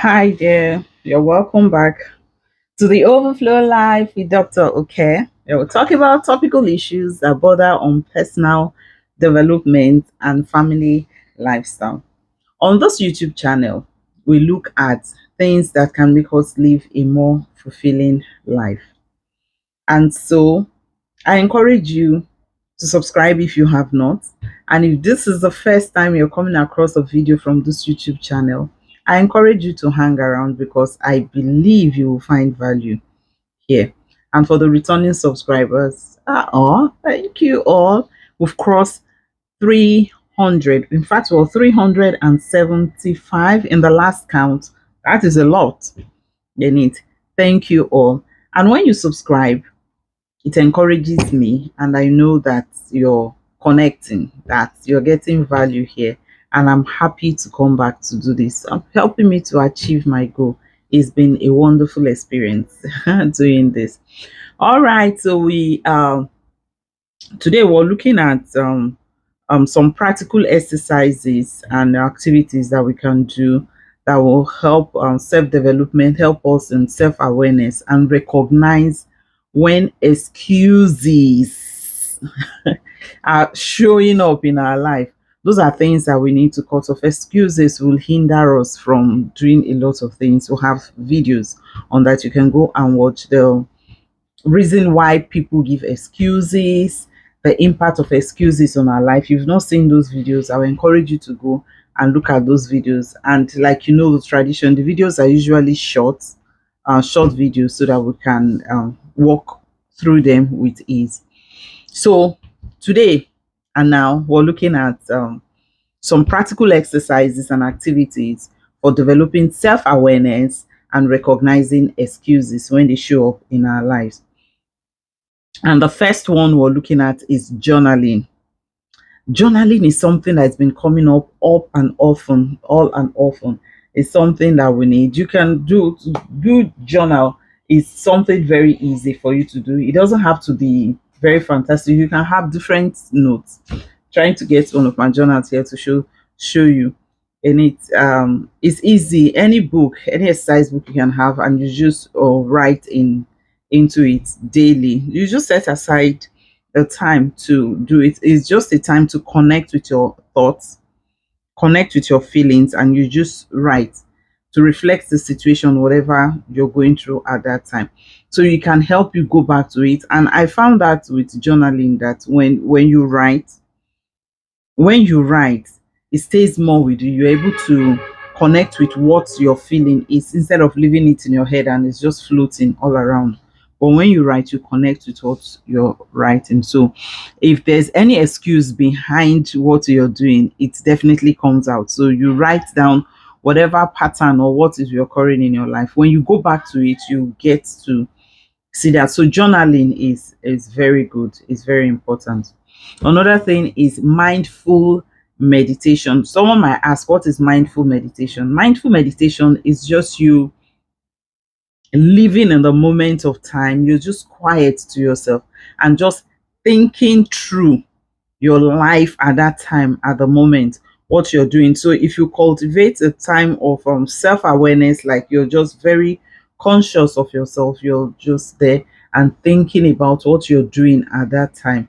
Hi there, you're welcome back to the Overflow Life with Dr. Okay. We'll talk about topical issues that border on personal development and family lifestyle. On this YouTube channel, we look at things that can make us live a more fulfilling life. And so I encourage you to subscribe if you have not. And if this is the first time you're coming across a video from this YouTube channel, I encourage you to hang around because I believe you will find value here. And for the returning subscribers, thank you all. We've crossed 300. In fact, we're 375 in the last count. That is a lot. You need. Thank you all. And when you subscribe, it encourages me, and I know that you're connecting, that you're getting value here, and I'm happy to come back to do this. Helping me to achieve my goal. It's been a wonderful experience doing this. All right, so we today we're looking at some practical exercises and activities that we can do that will help self-development, help us in self-awareness, and recognize when excuses are showing up in our life. Those are things that we need to cut off. Excuses will hinder us from doing a lot of things. We'll have videos on that. You can go and watch the reason why people give excuses, the impact of excuses on our life. If you've not seen those videos, I will encourage you to go and look at those videos. And like you know, the tradition, the videos are usually short videos so that we can walk through them with ease. So today and now we're looking at some practical exercises and activities for developing self-awareness and recognizing excuses when they show up in our lives. And the first one we're looking at is journaling. Journaling is something that's been coming up and often, all and often. It's something that we need. You can do journal is something very easy for you to do. It doesn't have to be very fantastic. You can have different notes. Trying to get one of my journals here to show you. And it's easy. Any book, any exercise book you can have, and you just write into it daily. You just set aside a time to do it. It's just a time to connect with your thoughts, connect with your feelings, and you just write to reflect the situation, whatever you're going through at that time. So it can help you go back to it. And I found that with journaling that when you write, it stays more with you. You're able to connect with what your feeling is instead of leaving it in your head and it's just floating all around. But when you write, you connect with what you're writing. So if there's any excuse behind what you're doing, it definitely comes out. So you write down whatever pattern or what is occurring in your life. When you go back to it, you get to see that. So journaling is very good. It's very important. Another thing is mindful meditation. Someone might ask, what is mindful meditation? Mindful meditation is just you living in the moment of time. You're just quiet to yourself and just thinking through your life at that time, at the moment, what you're doing. So if you cultivate a time of self-awareness, like you're just very conscious of yourself, you're just there and thinking about what you're doing at that time,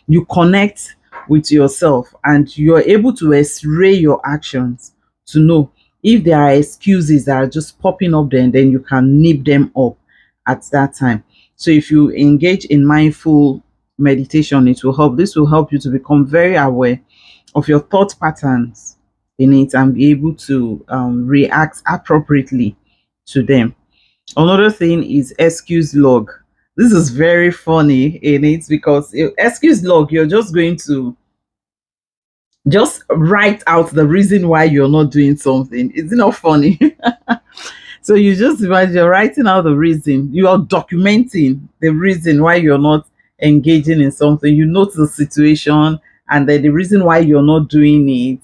you connect with yourself and you're able to x-ray your actions to know if there are excuses that are just popping up there, and then you can nip them up at that time. So if you engage in mindful meditation, it will help. This will help you to become very aware of your thought patterns in it and be able to react appropriately to them. Another thing is excuse log. This is very funny in it because excuse log, you're just going to just write out the reason why you're not doing something. Is it not funny? So you just imagine you're writing out the reason, you are documenting the reason why you're not engaging in something. You note the situation and then the reason why you're not doing it.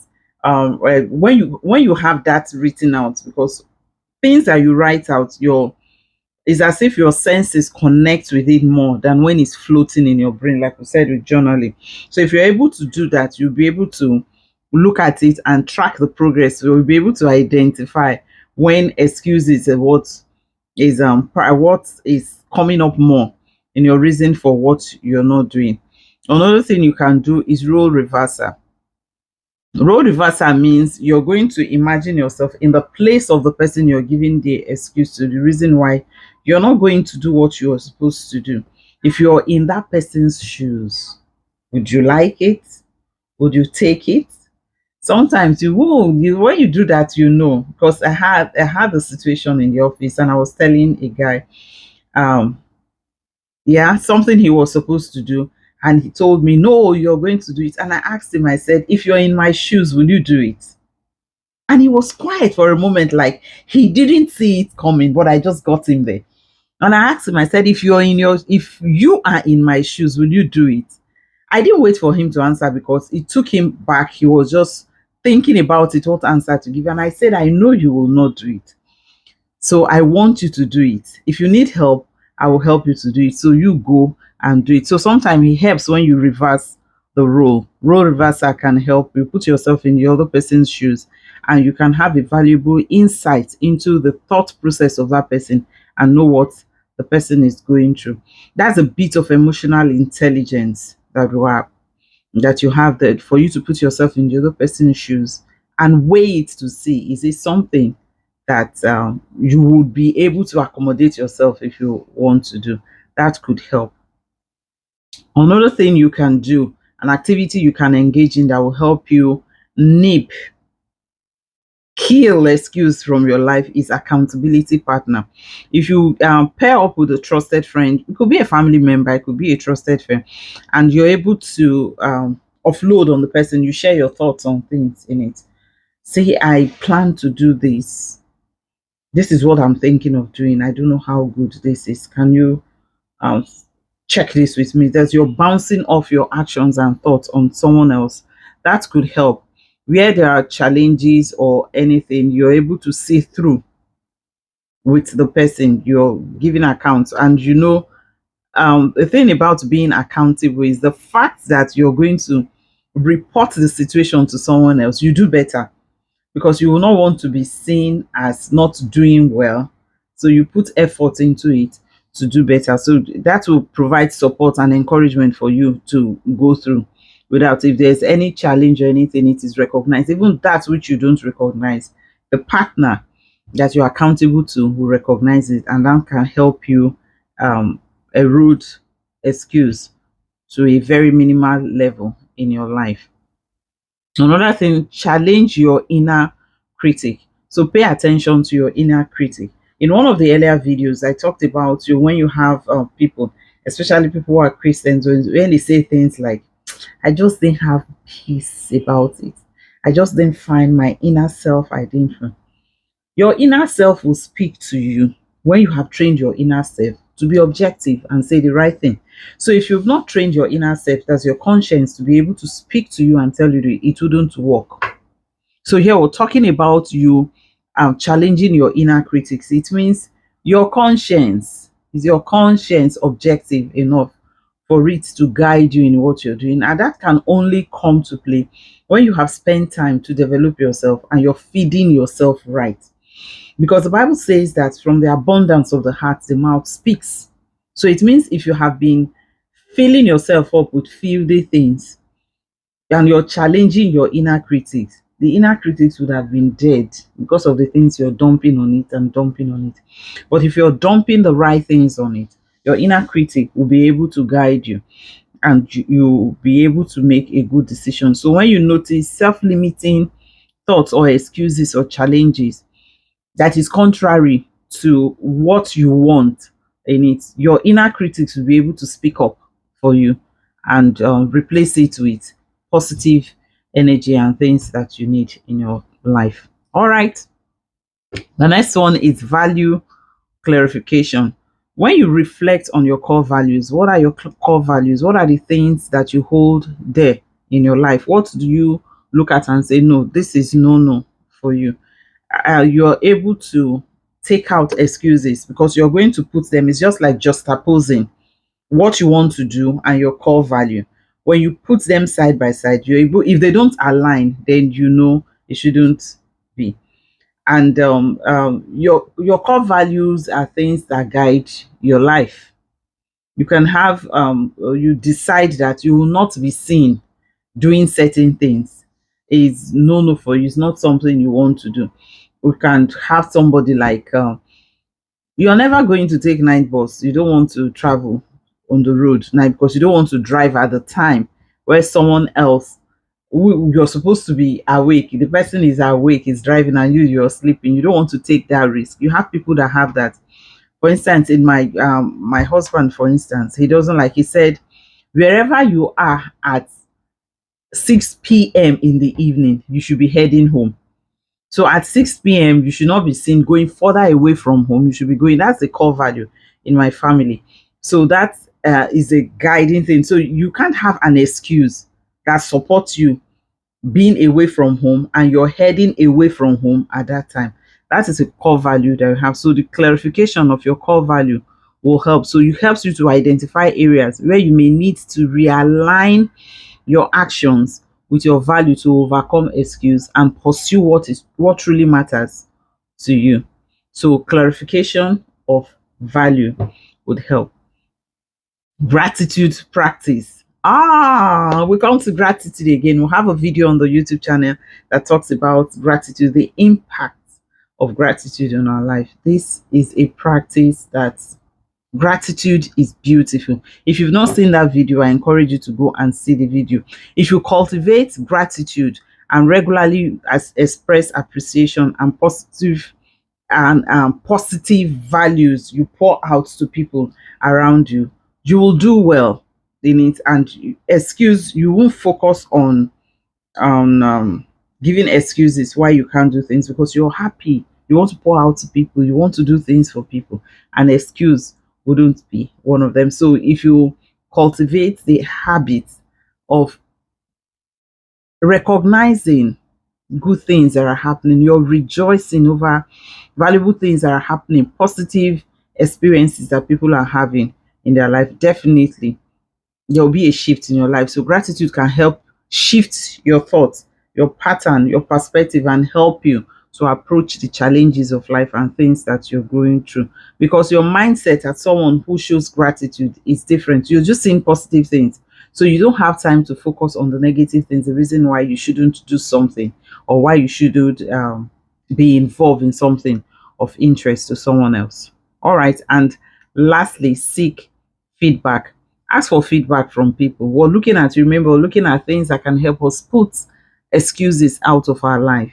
When you have that written out, because things that you write out, it's as if your senses connect with it more than when it's floating in your brain, like we said with journaling. So if you're able to do that, you'll be able to look at it and track the progress. You'll be able to identify when excuses are what is coming up more in your reason for what you're not doing. Another thing you can do is role reversal. Role reversal means you're going to imagine yourself in the place of the person you're giving the excuse to, the reason why you're not going to do what you're supposed to do. If you're in that person's shoes, would you like it? Would you take it? Sometimes you will. When you do that, because I had a situation in the office, and I was telling a guy, um, yeah, something he was supposed to do, and he told me, no, you're going to do it. And I asked him, I said, if you're in my shoes, will you do it? And he was quiet for a moment, like he didn't see it coming, but I just got him there. And I asked him, I said, if you are in my shoes, will you do it? I didn't wait for him to answer because it took him back. He was just thinking about it, what answer to give. And I said, I know you will not do it. So I want you to do it. If you need help, I will help you to do it. So you go and do it. So sometimes it helps when you reverse the role. Role reversal can help you put yourself in the other person's shoes, and you can have a valuable insight into the thought process of that person and know what the person is going through. That's a bit of emotional intelligence that you have that for you to put yourself in the other person's shoes and weigh it to see, is it something that you would be able to accommodate yourself if you want to do. That could help. Another thing you can do, an activity you can engage in that will help you nip, kill excuse from your life, is accountability partner. If you pair up with a trusted friend, it could be a family member, it could be a trusted friend, and you're able to offload on the person, you share your thoughts on things in it. Say, I plan to do this. This is what I'm thinking of doing. I don't know how good this is. Can you um, check this with me? That you're bouncing off your actions and thoughts on someone else. That could help. Where there are challenges or anything, you're able to see through with the person you're giving accounts. And the thing about being accountable is the fact that you're going to report the situation to someone else. You do better because you will not want to be seen as not doing well. So you put effort into it to do better. So that will provide support and encouragement for you to go through without, if there's any challenge or anything, it is recognized. Even that which you don't recognize, the partner that you're accountable to will recognize it, and that can help you erode excuse to a very minimal level in your life. Another thing, challenge your inner critic. So pay attention to your inner critic. In one of the earlier videos, I talked about when you have people, especially people who are Christians, when they say things like, I just didn't have peace about it. I just didn't find my inner self identifying. Your inner self will speak to you when you have trained your inner self to be objective and say the right thing. So if you've not trained your inner self, that's your conscience, to be able to speak to you and tell you that it wouldn't work. So here we're talking about you challenging your inner critics. It means your conscience, is your conscience objective enough for it to guide you in what you're doing? And that can only come to play when you have spent time to develop yourself and you're feeding yourself right. Because the Bible says that from the abundance of the heart, the mouth speaks. So it means if you have been filling yourself up with filthy things and you're challenging your inner critics, the inner critics would have been dead because of the things you're dumping on it and dumping on it. But if you're dumping the right things on it, your inner critic will be able to guide you, and you'll be able to make a good decision. So when you notice self-limiting thoughts or excuses or challenges that is contrary to what you want in it, your inner critics will be able to speak up for you and replace it with positive energy and things that you need in your life. All right. The next one is value clarification. When you reflect on your core values, what are your core values? What are the things that you hold there in your life? What do you look at and say, no, this is no for you? You're able to take out excuses because you're going to put them, it's just like juxtaposing what you want to do and your core value. When you put them side by side, you're able, if they don't align, then it shouldn't be. And your core values are things that guide your life. You can have you decide that you will not be seen doing certain things. Is no for you. It's not something you want to do. We can have somebody like you're never going to take night bus. You don't want to travel on the road night because you don't want to drive at the time where someone else you're supposed to be awake. The person is awake, is driving, and you're sleeping. You don't want to take that risk. You have people that have that. For instance, in my husband, for instance, he doesn't like. He said, wherever you are at 6 p.m. in the evening, you should be heading home. So at 6 p.m., you should not be seen going further away from home. You should be going. That's the core value in my family. So that is a guiding thing. So you can't have an excuse that supports you being away from home and you're heading away from home at that time. That is a core value that you have. So the clarification of your core value will help. So it helps you to identify areas where you may need to realign your actions with your value to overcome excuse and pursue what truly matters to you. So clarification of value would help. Gratitude practice. We come to gratitude again. We'll have a video on the YouTube channel that talks about gratitude, the impact of gratitude on our life. This is a practice that gratitude is beautiful. If you've not seen that video, I encourage you to go and see the video. If you cultivate gratitude and regularly express appreciation and positive values you pour out to people around you, you will do well in it. And you won't focus on giving excuses why you can't do things, because you're happy. You want to pour out to people, you want to do things for people, and excuse wouldn't be one of them. So if you cultivate the habit of recognizing good things that are happening, you're rejoicing over valuable things that are happening, positive experiences that people are having in their life, definitely there will be a shift in your life. So gratitude can help shift your thoughts, your pattern, your perspective, and help you to approach the challenges of life and things that you're going through, because your mindset as someone who shows gratitude is different. You're just seeing positive things, so you don't have time to focus on the negative things, the reason why you shouldn't do something or why you shouldn't be involved in something of interest to someone else. All right. And lastly, seek feedback. Ask for feedback from people. Remember, looking at things that can help us put excuses out of our life.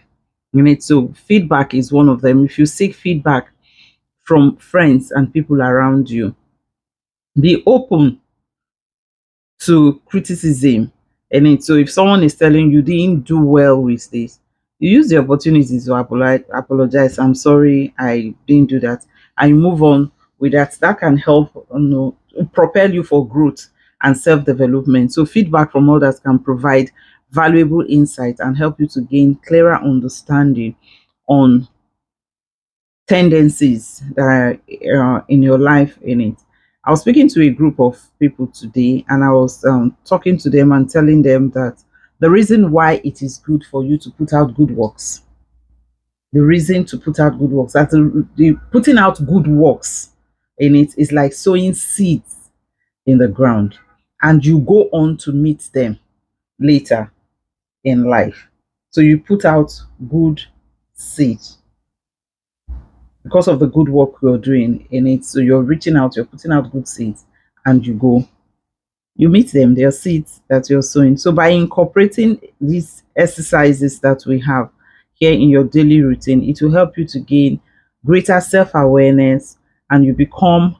So feedback is one of them. If you seek feedback from friends and people around you, be open to criticism. So if someone is telling you didn't do well with this, you use the opportunity to apologize. I'm sorry, I didn't do that. And you move on with that. That can help propel you for growth and self-development. So feedback from others can provide valuable insight and help you to gain clearer understanding on tendencies that are in your life in it. I was speaking to a group of people today, and I was talking to them and telling them that the reason why it is good for you to put out good works, the reason to put out good works, that the putting out good works in it is like sowing seeds in the ground, and you go on to meet them later in life. So you put out good seeds because of the good work you're doing in it. So you're reaching out, you're putting out good seeds, and you meet them, their seeds that you're sowing. So by incorporating these exercises that we have here in your daily routine, it will help you to gain greater self-awareness, and you become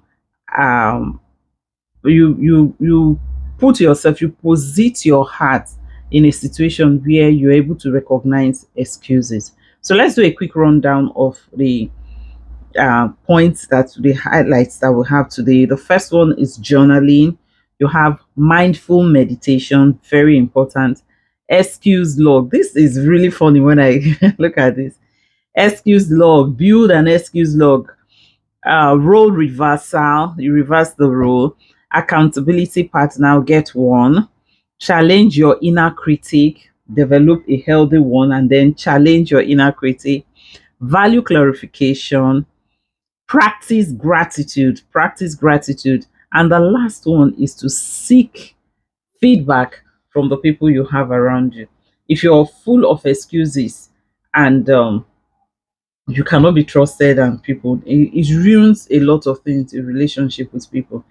you put yourself, you posit your heart in a situation where you're able to recognize excuses. So let's do a quick rundown of the points, the highlights that we have today. The first one is journaling. You have mindful meditation, very important. Excuse log. This is really funny when I look at this. Excuse log. Build an excuse log. Role reversal. You reverse the role. Accountability partner. Get one. Challenge your inner critic. Develop a healthy one, and then challenge your inner critic. value clarification, practice gratitude, and the last one is to seek feedback from the people you have around you. If you're full of excuses and you cannot be trusted, and people, it ruins a lot of things in relationship with people,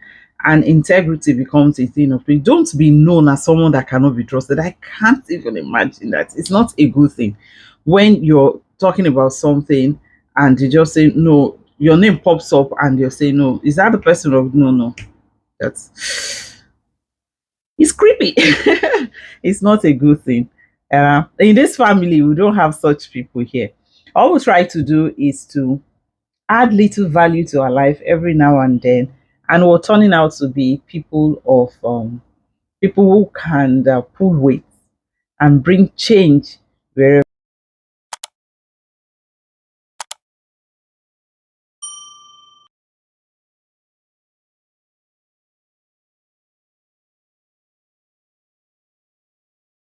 and integrity becomes a thing of, don't be known as someone that cannot be trusted. I can't even imagine that. It's not a good thing when you're talking about something and you just say no, your name pops up and you're saying no. Is that the person? Of no, no, that's, it's creepy. It's not a good thing. In this family, we don't have such people here. All we try to do is to add little value to our life every now and then, and we're turning out to be people of people who can pull weight and bring change wherever